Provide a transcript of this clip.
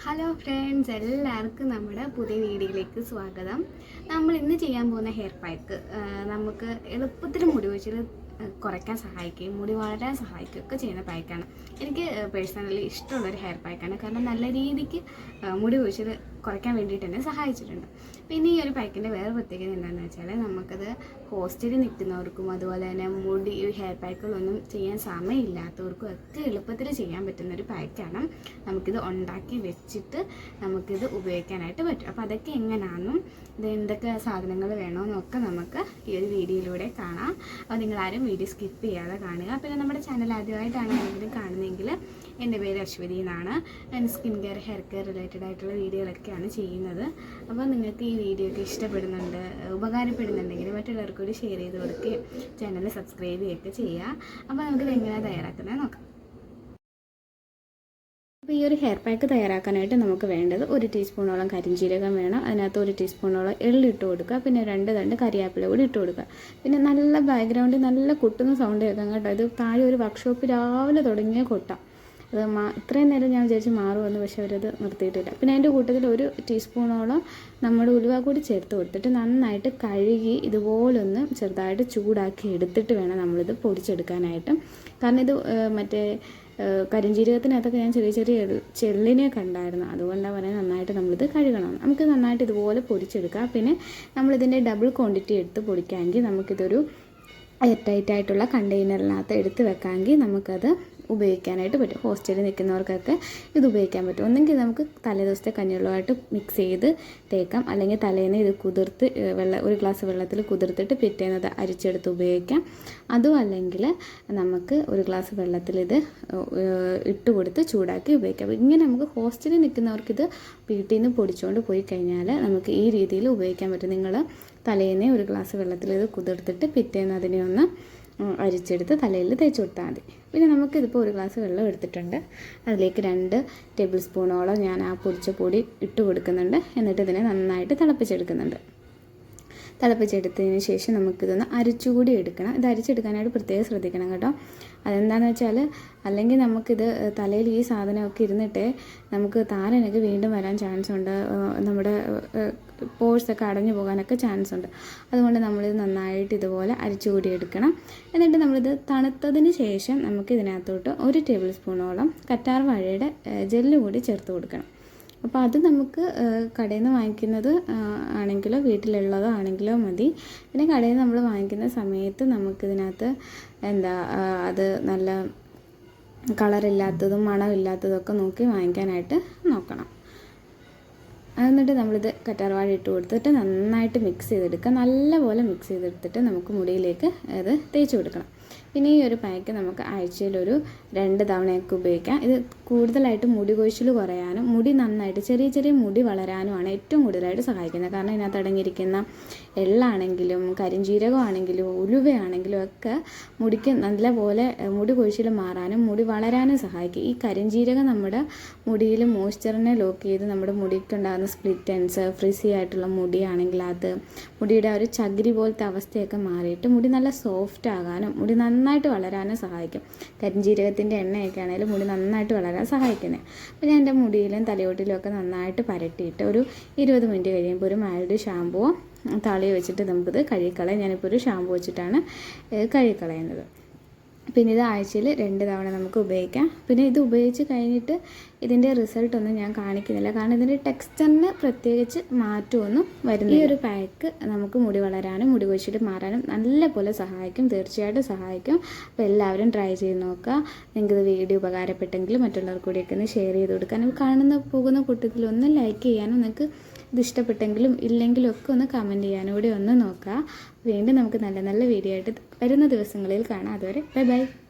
Hello friends, എല്ലാവർക്കും നമ്മുടെ പുതിയ വീഡിയോയിലേക്ക് സ്വാഗതം. നമ്മൾ ഇന്ന് ചെയ്യാൻ പോകുന്ന ഹെയർ പാക്ക് നമുക്ക് എളുപ്പത്തിൽ മുടി കൊഴിച്ചിൽ കുറയ്ക്കാൻ സഹായിക്കുകയും മുടി വളരാൻ സഹായിക്കുകയൊക്കെ ചെയ്യുന്ന പാക്കാണ്. എനിക്ക് പേഴ്സണലി ഇഷ്ടമുള്ളൊരു ഹെയർ പാക്കാണ്. കാരണം നല്ല രീതിക്ക് മുടി കൊഴിച്ചിൽ കുറയ്ക്കാൻ വേണ്ടിയിട്ട് തന്നെ സഹായിച്ചിട്ടുണ്ട്. പിന്നെ ഈ ഒരു പാക്കിൻ്റെ വേറെ പ്രത്യേകത എന്താണെന്ന് വെച്ചാൽ നമുക്കത് ഹോസ്റ്റലിൽ നിൽക്കുന്നവർക്കും അതുപോലെ തന്നെ മുടി ഈ ഹെയർ പാക്കുകളൊന്നും ചെയ്യാൻ സമയമില്ലാത്തവർക്കും ഒക്കെ എളുപ്പത്തിൽ ചെയ്യാൻ പറ്റുന്നൊരു പാക്കാണ്. നമുക്കിത് ഉണ്ടാക്കി വെച്ചിട്ട് നമുക്കിത് ഉപയോഗിക്കാനായിട്ട് പറ്റും. അപ്പോൾ അതൊക്കെ എങ്ങനെയാണെന്നും ഇത് എന്തൊക്കെ സാധനങ്ങൾ വേണമെന്നൊക്കെ നമുക്ക് ഈ ഒരു വീഡിയോയിലൂടെ കാണാം. അപ്പോൾ നിങ്ങളാരും വീഡിയോ സ്കിപ്പ് ചെയ്യാതെ കാണുക. പിന്നെ നമ്മുടെ ചാനൽ ആദ്യമായിട്ടാണ് ആരെങ്കിലും കാണുന്നതെങ്കിൽ എൻ്റെ പേര് അശ്വതി എന്നാണ്. ഞാൻ skin care hair care related ആയിട്ടുള്ള വീഡിയോകളൊക്കെയാണ് ചെയ്യുന്നത്. അപ്പോൾ നിങ്ങൾക്ക് ഈ വീഡിയോ ഒക്കെ ഇഷ്ടപ്പെടുന്നുണ്ട്, ഉപകാരപ്പെടുന്നുണ്ടെങ്കിൽ മറ്റുള്ളവർക്ക് കൂടി ഷെയർ ചെയ്ത് കൊടുക്കുകയും ചാനൽ സബ്സ്ക്രൈബ് ചെയ്യുകയൊക്കെ ചെയ്യുക. അപ്പോൾ നമുക്കിത് എങ്ങനെയാണ് തയ്യാറാക്കുന്നത് നോക്കാം. അപ്പോൾ ഈ ഒരു ഹെയർ പാക്ക് തയ്യാറാക്കാനായിട്ട് നമുക്ക് വേണ്ടത് 1 ടീസ്പൂണോളം കരിഞ്ജീരകം വേണം. അതിനകത്ത് 1 ടീസ്പൂണോളം എള്ള് ഇട്ട് കൊടുക്കുക. പിന്നെ 2 തണ്ട് കരിയാപ്പില കൂടി ഇട്ട് കൊടുക്കുക. പിന്നെ നല്ല ബാക്ക്ഗ്രൗണ്ടിൽ നല്ല കൊട്ടുന്ന സൗണ്ട് കേൾക്കാം കേട്ടോ. ഇത് താഴെ ഒരു വർക്ക്ഷോപ്പ് രാവിലെ തുടങ്ങിയ കൊട്ടാം. അത് ഇത്രയും നേരം ഞാൻ വിചാരിച്ച് മാറുമെന്ന്, പക്ഷെ അവരത് നിർത്തിയിട്ടില്ല. പിന്നെ അതിൻ്റെ കൂട്ടത്തിൽ 1 ടീസ്പൂണോളം നമ്മുടെ ഉലുവ കൂടി ചേർത്ത് കൊടുത്തിട്ട് നന്നായിട്ട് കഴുകി ഇതുപോലൊന്ന് ചെറുതായിട്ട് ചൂടാക്കി എടുത്തിട്ട് വേണം നമ്മളിത് പൊടിച്ചെടുക്കാനായിട്ട്. കാരണം ഇത് മറ്റേ കരിഞ്ജീരകത്തിനകത്തൊക്കെ ഞാൻ ചെറിയ ചെറിയ ചെള്ളിനെ കണ്ടായിരുന്നു. അതുകൊണ്ടാണ് പറയുന്നത് നന്നായിട്ട് നമ്മളിത് കഴുകണം. നമുക്ക് നന്നായിട്ട് ഇതുപോലെ പൊടിച്ചെടുക്കാം. പിന്നെ നമ്മളിതിൻ്റെ ഡബിൾ ക്വാണ്ടിറ്റി എടുത്ത് പൊടിക്കാമെങ്കിൽ നമുക്കിതൊരു എയർ ടൈറ്റായിട്ടുള്ള കണ്ടെയ്നറിനകത്ത് എടുത്ത് വെക്കാമെങ്കിൽ നമുക്കത് ഉപയോഗിക്കാനായിട്ട് പറ്റും. ഹോസ്റ്റലിൽ നിൽക്കുന്നവർക്കൊക്കെ ഇത് ഉപയോഗിക്കാൻ പറ്റും. ഒന്നെങ്കിൽ നമുക്ക് തലേദിവസത്തെ കഞ്ഞിവെള്ളമായിട്ട് മിക്സ് ചെയ്ത് തേക്കാം, അല്ലെങ്കിൽ തലേന്ന് ഇത് കുതിർത്ത് ഒരു ഗ്ലാസ് വെള്ളത്തിൽ കുതിർത്തിട്ട് പിറ്റേന്ന് അത് അരിച്ചെടുത്ത് ഉപയോഗിക്കാം. അതും അല്ലെങ്കിൽ നമുക്ക് ഒരു ഗ്ലാസ് വെള്ളത്തിൽ ഇത് ഇട്ട് കൊടുത്ത് ചൂടാക്കി ഉപയോഗിക്കാം. ഇങ്ങനെ നമുക്ക് ഹോസ്റ്റലിൽ നിൽക്കുന്നവർക്കിത് വീട്ടിൽ നിന്ന് പൊടിച്ചുകൊണ്ട് പോയി കഴിഞ്ഞാൽ നമുക്ക് ഈ രീതിയിൽ ഉപയോഗിക്കാൻ പറ്റും. നിങ്ങൾ തലേന്ന് ഒരു ഗ്ലാസ് വെള്ളത്തിൽ ഇത് കുതിർത്തിട്ട് പിറ്റേന്ന് അതിനെ ഒന്ന് അരിച്ചെടുത്ത് തലയിൽ തേച്ച് കൊടുത്താൽ മതി. പിന്നെ നമുക്കിതിപ്പോൾ ഒരു ഗ്ലാസ് വെള്ളം എടുത്തിട്ടുണ്ട്. അതിലേക്ക് 2 ടേബിൾ സ്പൂണോളം ഞാൻ ആ പൊടിച്ച പൊടി ഇട്ട് കൊടുക്കുന്നുണ്ട്. എന്നിട്ട് ഇതിനെ നന്നായിട്ട് തിളപ്പിച്ചെടുക്കുന്നുണ്ട്. തിളപ്പിച്ചെടുത്തതിന് ശേഷം നമുക്കിതൊന്ന് അരിച്ചുകൂടി എടുക്കണം. ഇത് അരിച്ചെടുക്കാനായിട്ട് പ്രത്യേകം ശ്രദ്ധിക്കണം കേട്ടോ. അതെന്താണെന്ന് വെച്ചാൽ അല്ലെങ്കിൽ നമുക്കിത് തലയിൽ ഈ സാധനമൊക്കെ ഇരുന്നിട്ട് നമുക്ക് താരനൊക്കെ വീണ്ടും വരാൻ ചാൻസ് ഉണ്ട്. നമ്മുടെ പോഴ്സൊക്കെ അടഞ്ഞു പോകാനൊക്കെ ചാൻസ് ഉണ്ട്. അതുകൊണ്ട് നമ്മളിത് നന്നായിട്ട് ഇതുപോലെ അരിച്ചുകൂടി എടുക്കണം. എന്നിട്ട് നമ്മളിത് തണുത്തതിന് ശേഷം നമുക്കിതിനകത്തോട്ട് 1 ടേബിൾ സ്പൂണോളം കറ്റാർ വാഴയുടെ ജെല്ല് കൂടി ചേർത്ത് കൊടുക്കണം. അപ്പോൾ അത് നമുക്ക് കടയിൽ നിന്ന് വാങ്ങിക്കുന്നത് ആണെങ്കിലോ വീട്ടിലുള്ളതോ ആണെങ്കിലോ മതി. പിന്നെ കടയിൽ നിന്ന് നമ്മൾ വാങ്ങിക്കുന്ന സമയത്ത് നമുക്കിതിനകത്ത് അത് നല്ല കളറില്ലാത്തതും മണമില്ലാത്തതും ഒക്കെ നോക്കി വാങ്ങിക്കാനായിട്ട് നോക്കണം. എന്നിട്ട് നമ്മളിത് കറ്റാർവാഴ ഇട്ട് കൊടുത്തിട്ട് നന്നായിട്ട് മിക്സ് ചെയ്തെടുക്കുക. നല്ലപോലെ മിക്സ് ചെയ്തെടുത്തിട്ട് നമുക്ക് മുടിയിലേക്ക് അത് തേച്ച് കൊടുക്കണം. പിന്നെ ഈ ഒരു പാക്ക് നമുക്ക് ആഴ്ചയിലൊരു 2 തവണയൊക്കെ ഉപയോഗിക്കാം. ഇത് കൂടുതലായിട്ട് മുടി കൊഴിച്ചിൽ കുറയാനും മുടി നന്നായിട്ട് ചെറിയ ചെറിയ മുടി വളരാനുമാണ് ഏറ്റവും കൂടുതലായിട്ട് സഹായിക്കുന്നത്. കാരണം ഇതിനകത്ത് അടങ്ങിയിരിക്കുന്ന എള്ളാണെങ്കിലും കരിഞ്ജീരകമാണെങ്കിലും ഉലുവയാണെങ്കിലും ഒക്കെ മുടിക്ക് നല്ലപോലെ മുടി കൊഴിച്ചിൽ മാറാനും മുടി വളരാനും സഹായിക്കും. ഈ കരിഞ്ജീരകം നമ്മുടെ മുടിയിൽ മോയ്സ്ചറിനെ ലോക്ക് ചെയ്ത് നമ്മുടെ മുടിക്കുണ്ടാകുന്ന സ്പ്ലിറ്റ് എൻഡ്സ്, ഫ്രിസി ആയിട്ടുള്ള മുടിയാണെങ്കിൽ അത് മുടിയുടെ ഒരു ചകിരി പോലത്തെ അവസ്ഥയൊക്കെ മാറിയിട്ട് മുടി നല്ല സോഫ്റ്റ് ആകാനും മുടി നന്നായിട്ട് വളരാനും സഹായിക്കും. കരിഞ്ജീരകത്തിൻ്റെ എണ്ണയൊക്കെ ആണെങ്കിലും മുടി നന്നായിട്ട് വളരാൻ സഹായിക്കുന്നത്. അപ്പോൾ ഞാൻ എൻ്റെ മുടിയിലും തലയോട്ടിലും ഒക്കെ നന്നായിട്ട് പരട്ടിയിട്ട് ഒരു 20 മിനിറ്റ് കഴിയുമ്പോൾ ഒരു മൈൽഡ് ഷാമ്പുവോ തലയിൽ വെച്ചിട്ട് നമുക്കിത് കഴുകിക്കളയാം. ഞാനിപ്പോൾ ഒരു ഷാമ്പു വെച്ചിട്ടാണ് കഴുകിക്കളയുന്നത്. പിന്നെ ഇത് ആഴ്ചയിൽ 2 തവണ നമുക്ക് ഉപയോഗിക്കാം. പിന്നെ ഇത് ഉപയോഗിച്ച് കഴിഞ്ഞിട്ട് ഇതിൻ്റെ റിസൾട്ടൊന്നും ഞാൻ കാണിക്കുന്നില്ല, കാരണം ഇതിൻ്റെ ടെക്സ്ചറിന് പ്രത്യേകിച്ച് മാറ്റമൊന്നും വരുന്നില്ല. ഈ ഒരു പാക്ക് നമുക്ക് മുടി വളരാനും മുടി കൊഴിച്ചിട്ട് മാറാനും നല്ലപോലെ സഹായിക്കും, തീർച്ചയായിട്ടും സഹായിക്കും. അപ്പോൾ എല്ലാവരും ട്രൈ ചെയ്ത് നോക്കുക. നിങ്ങൾക്കിത് വീഡിയോ ഉപകാരപ്പെട്ടെങ്കിൽ മറ്റുള്ളവർക്ക് കൂടിയൊക്കെ ഒന്ന് ഷെയർ ചെയ്ത് കൊടുക്കാനും പോകുന്ന കൂട്ടത്തിൽ ഒന്ന് ലൈക്ക് ചെയ്യാനും നിങ്ങൾക്ക് ഇത് ഇഷ്ടപ്പെട്ടെങ്കിലും ഇല്ലെങ്കിലും ഒക്കെ ഒന്ന് കമൻറ്റ് ചെയ്യാനും കൂടി ഒന്ന് നോക്കുക. വീണ്ടും നമുക്ക് നല്ല നല്ല വീഡിയോ ആയിട്ട് വരുന്ന ദിവസങ്ങളിൽ കാണാം. അതുവരെ ബൈ ബൈ.